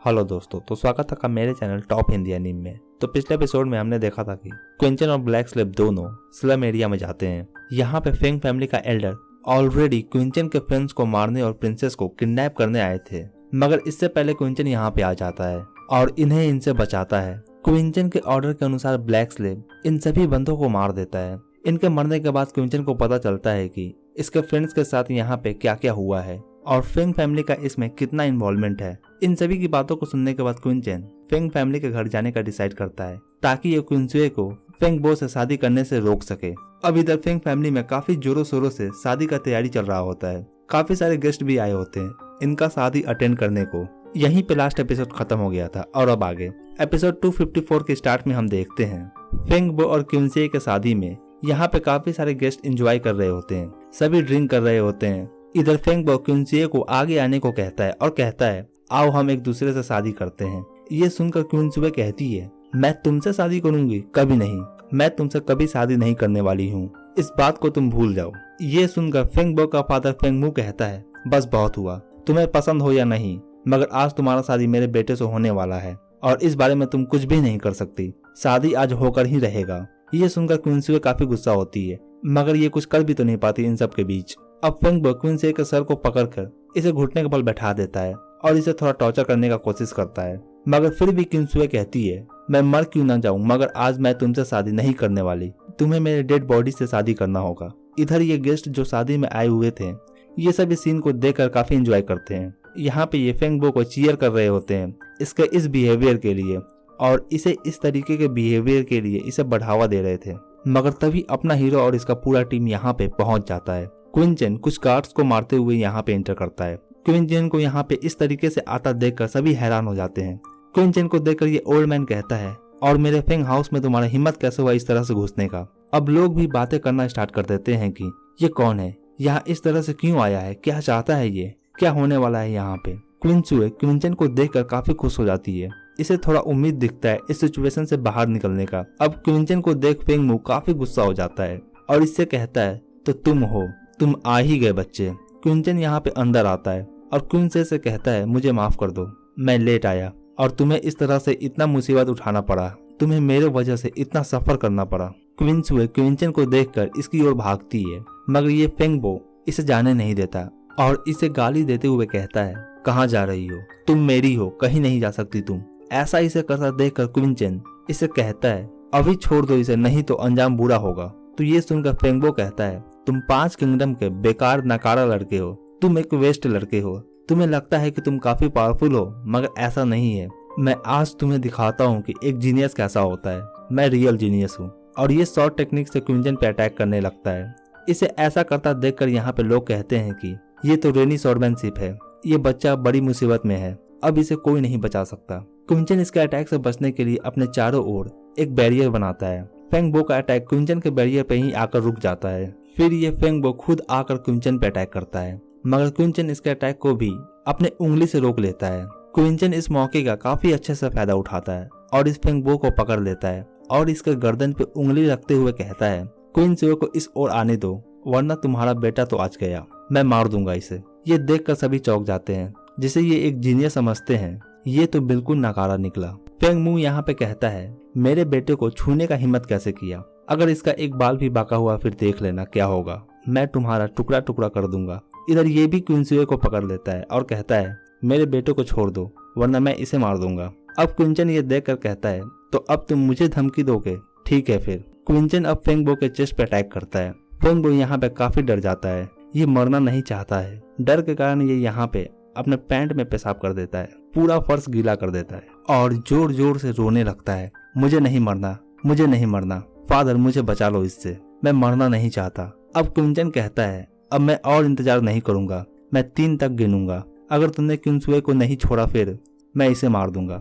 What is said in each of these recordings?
Hello दोस्तों, तो स्वागत है मेरे चैनल टॉप हिंदी एनीमे में। तो पिछले एपिसोड में हमने देखा था कि क्विंचन और ब्लैक स्लेव दोनों स्लम एरिया में जाते हैं। यहाँ पे फेंग फैमिली का एल्डर ऑलरेडी क्विंचन के फ्रेंड्स को मारने और प्रिंसेस को किडनैप करने आए थे, मगर इससे पहले क्विंचन यहाँ पे आ जाता है और इन्हें इनसे बचाता है। क्विंचन के ऑर्डर के अनुसार ब्लैक स्लेव इन सभी बंदों को मार देता है। इनके मरने के बाद क्विंचन को पता चलता है कि इसके फ्रेंड्स के साथ यहाँ पे क्या क्या हुआ है और फेंग फैमिली का इसमें कितना इन्वॉल्वमेंट है। इन सभी की बातों को सुनने के बाद क्विंचन फेंग फैमिली के घर जाने का डिसाइड करता है ताकि ये क्विंसुए को फेंग बो से शादी करने से रोक सके। अब इधर फेंग फैमिली में काफी जोरों शोरों से शादी का तैयारी चल रहा होता है। काफी सारे गेस्ट भी आए होते हैं इनका शादी अटेंड करने को। यहीं पे लास्ट एपिसोड खत्म हो गया था और अब आगे एपिसोड 254 के स्टार्ट में हम देखते हैं फेंग बो और क्विंसुए के शादी में यहाँ पे काफी सारे गेस्ट एंजॉय कर रहे होते हैं, सभी ड्रिंक कर रहे होते हैं। इधर फेंग बो क्विंसुए को आगे आने को कहता है और कहता है आओ हम एक दूसरे से शादी करते हैं। ये सुनकर क्विंसुए कहती है मैं तुमसे शादी करूंगी? कभी नहीं, मैं तुमसे कभी शादी नहीं करने वाली हूँ, इस बात को तुम भूल जाओ। ये सुनकर फेंग बो का फादर फेंग मू कहता है बस बहुत हुआ, तुम्हें पसंद हो या नहीं, मगर आज तुम्हारा शादी मेरे बेटे से होने वाला है और इस बारे में तुम कुछ भी नहीं कर सकती, शादी आज होकर ही रहेगा। ये सुनकर क्विंसुए काफी गुस्सा होती है, मगर ये कुछ कर भी तो नहीं पाती इन सब के बीच। अब फेंग बो क्विंसुए के सर को पकड़कर इसे घुटने के बल बैठा देता है और इसे थोड़ा टॉर्चर करने का कोशिश करता है, मगर फिर भी क्विंसुए कहती है मैं मर क्यों ना जाऊं, मगर आज मैं तुमसे शादी नहीं करने वाली, तुम्हें मेरे डेड बॉडी से शादी करना होगा। इधर ये गेस्ट जो शादी में आए हुए थे ये सब इस सीन को देखकर काफी एंजॉय करते हैं। यहाँ पे ये फेंग बो को चीयर कर रहे होते हैं इसके इस बिहेवियर के लिए और इसे इस तरीके के बिहेवियर के लिए इसे बढ़ावा दे रहे थे। मगर तभी अपना हीरो और इसका पूरा टीम यहाँ पे पहुंच जाता है। क्विंचन कुछ गार्ड्स को मारते हुए यहाँ पे एंटर करता है। क्विंचन को यहाँ पे इस तरीके से आता देखकर सभी हैरान हो जाते हैं। क्विंचन को देखकर ये ओल्ड मैन कहता है और मेरे फेंग हाउस में तुम्हारा हिम्मत कैसे हुआ इस तरह से घुसने का? अब लोग भी बातें करना स्टार्ट कर देते हैं कि ये कौन है, यहाँ इस तरह से क्यों आया है, क्या चाहता है, ये क्या होने वाला है यहाँ पे। क्विंसुए क्विंचन को देखकर काफी खुश हो जाती है, इसे थोड़ा उम्मीद दिखता है इस सिचुएशन से बाहर निकलने का। अब क्विंचन को देख फेंग मू काफी गुस्सा हो जाता है और इससे कहता है तो तुम हो, तुम आ ही गए बच्चे। क्विंचन यहाँ पे अंदर आता है और क्विंसुए से कहता है मुझे माफ कर दो, मैं लेट आया और तुम्हें इस तरह से इतना मुसीबत उठाना पड़ा, तुम्हें मेरे वजह से इतना सफर करना पड़ा। क्विंसुए क्विंचन को देखकर इसकी ओर भागती है, मगर ये फेंग बो इसे जाने नहीं देता और इसे गाली देते हुए कहता है कहाँ जा रही हो, तुम मेरी हो, कहीं नहीं जा सकती तुम। ऐसा इसे करता देखकर क्विंचन इसे कहता है अभी छोड़ दो इसे, नहीं तो अंजाम बुरा होगा। तो ये सुनकर फेंग बो कहता है तुम 5 किंगडम के बेकार नकारा लड़के हो, तुम एक वेस्ट लड़के हो, तुम्हें लगता है कि तुम काफी पावरफुल हो, मगर ऐसा नहीं है। मैं आज तुम्हें दिखाता हूँ कि एक जीनियस कैसा होता है, मैं रियल जीनियस हूँ। और ये शॉर्ट टेक्निक से क्विंचन पे अटैक करने लगता है। इसे ऐसा करता देखकर यहाँ पे लोग कहते हैं कि ये तो रेनी स्वॉर्डमैनशिप है, ये बच्चा बड़ी मुसीबत में है, अब इसे कोई नहीं बचा सकता। क्विंचन इसके अटैक से बचने के लिए अपने चारों ओर एक बैरियर बनाता है। फेंग बो का अटैक क्विंचन के बैरियर पे ही आकर रुक जाता है। फिर ये फेंग बो खुद आकर क्विंचन पे अटैक करता है, मगर क्विंचन इसके अटैक को भी अपने उंगली से रोक लेता है। क्विंचन इस मौके का काफी अच्छे से फायदा उठाता है और इस फेंग बो को पकड़ लेता है और इसके गर्दन पे उंगली रखते हुए कहता है क्विंसुए को इस ओर आने दो, वरना तुम्हारा बेटा तो आज गया, मैं मार दूंगा इसे। ये देखकर सभी चौंक जाते हैं, जिसे ये एक जीनियस समझते हैं। ये तो बिल्कुल नकारा निकला। फेंग मू यहाँ पे कहता है मेरे बेटे को छूने का हिम्मत कैसे किया, अगर इसका एक बाल भी बाका हुआ फिर देख लेना क्या होगा, मैं तुम्हारा टुकड़ा टुकड़ा कर दूंगा। इधर ये भी क्विंसुए को पकड़ लेता है और कहता है मेरे बेटे को छोड़ दो, वरना मैं इसे मार दूंगा। अब क्विंचन ये देखकर कहता है तो अब तुम मुझे धमकी दोगे, ठीक है फिर। क्विंचन अब फेंग बो के चेस्ट पे अटैक करता है। फेंग बो यहाँ पे काफी डर जाता है, ये मरना नहीं चाहता है। डर के कारण ये यहाँ पे अपने पैंट में पेशाब कर देता है, पूरा फर्श गीला कर देता है और जोर जोर से रोने लगता है मुझे नहीं मरना, मुझे नहीं मरना, फादर मुझे बचा लो इससे, मैं मरना नहीं चाहता। अब क्विंचन कहता है अब मैं और इंतजार नहीं करूंगा, मैं 3 तक गिनूंगा, अगर तुमने क्विंसुए को नहीं छोड़ा फिर मैं इसे मार दूंगा।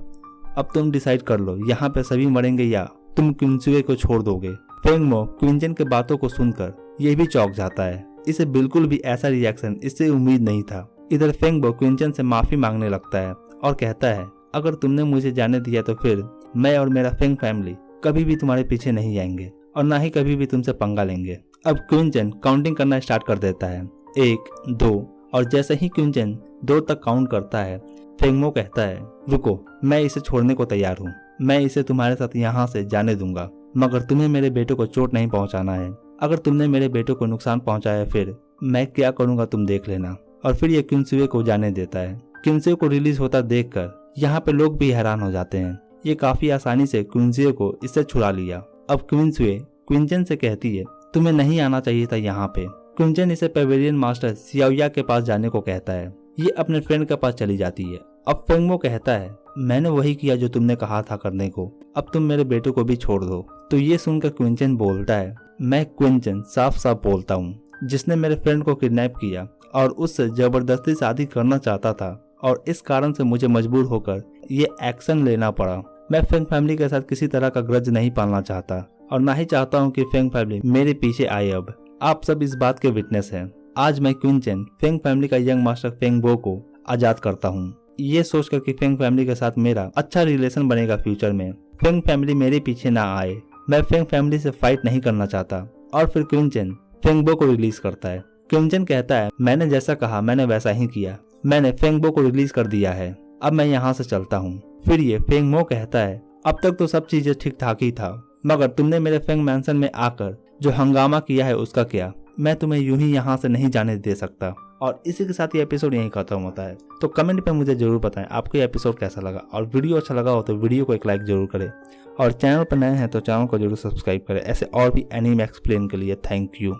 अब तुम डिसाइड कर लो, यहाँ पे सभी मरेंगे या तुम क्विंसुए को छोड़ दोगे। फेंग मो क्विंचन के बातों को सुनकर ये भी चौंक जाता है, इसे बिल्कुल भी ऐसा रिएक्शन इससे उम्मीद नहीं था। इधर फेंग बो क्विंचन से माफी मांगने लगता है और कहता है अगर तुमने मुझे जाने दिया तो फिर मैं और मेरा फेंग फैमिली कभी भी तुम्हारे पीछे नहीं आएंगे और ना ही कभी भी तुमसे पंगा लेंगे। अब क्विंचन काउंटिंग करना स्टार्ट कर देता है, 1, 2, और जैसे ही क्विंचन 2 तक काउंट करता है फेंगमो कहता है, रुको, मैं इसे छोड़ने को तैयार हूँ। मैं इसे तुम्हारे साथ यहाँ से जाने दूंगा, मगर तुम्हें मेरे बेटे को चोट नहीं पहुँचाना है। अगर तुमने मेरे बेटे को नुकसान पहुँचाया फिर मैं क्या करूँगा तुम देख लेना। और फिर ये क्विंसुए को जाने देता है। क्विंसुए को रिलीज होता देखकर यहाँ पे लोग भी हैरान हो जाते हैं। ये काफी आसानी से क्विंसुए को इससे छुड़ा लिया। अब क्विंसुए क्विंचन से कहती है, तुम्हें नहीं आना चाहिए था यहाँ पे। क्विंचन इसे पेवेलियन मास्टर सियाओया के पास जाने को कहता है। ये अपने फ्रेंड के पास चली जाती है। अब फेंगमो कहता है, मैंने वही किया जो तुमने कहा था करने को, अब तुम मेरे बेटे को भी छोड़ दो। तो ये सुनकर क्विंचन बोलता है, मैं क्विंचन साफ साफ बोलता हूँ, जिसने मेरे फ्रेंड को किडनैप किया और उससे जबरदस्ती शादी करना चाहता था, और इस कारण से मुझे मजबूर होकर ये एक्शन लेना पड़ा। मैं फेंग फैमिली के साथ किसी तरह का ग्रज नहीं पालना चाहता, और ना ही चाहता हूँ कि फेंग फैमिली मेरे पीछे आए। अब आप सब इस बात के विटनेस हैं। आज मैं क्विंचन फेंग फैमिली का यंग मास्टर फेंगबो को आजाद करता हूँ, ये सोचकर कि फेंग फैमिली के साथ मेरा अच्छा रिलेशन बनेगा फ्यूचर में। फेंग फैमिली मेरे पीछे ना आए। मैं फेंग फैमिली से फाइट नहीं करना चाहता। और फिर क्विंचन फेंगबो को रिलीज करता है। क्विंचन कहता है, मैंने जैसा कहा मैंने वैसा ही किया, मैंने फेंगबो को रिलीज कर दिया है, अब मैं यहाँ से चलता हूँ। फिर ये फेंगमो कहता है, अब तक तो सब चीजें ठीक ठाक ही था, मगर तुमने मेरे फेंग मैंसन में आकर जो हंगामा किया है उसका क्या। मैं तुम्हें यूं ही यहाँ से नहीं जाने दे सकता। और इसी के साथ ये एपिसोड यहीं खत्म होता है। तो कमेंट पे मुझे जरूर बताएं आपको ये एपिसोड कैसा लगा, और वीडियो अच्छा लगा हो तो वीडियो को एक लाइक जरूर करें, और चैनल पर नए हैं तो चैनल को जरूर सब्सक्राइब करें ऐसे और भी एनीमे एक्सप्लेन के लिए। Thank you.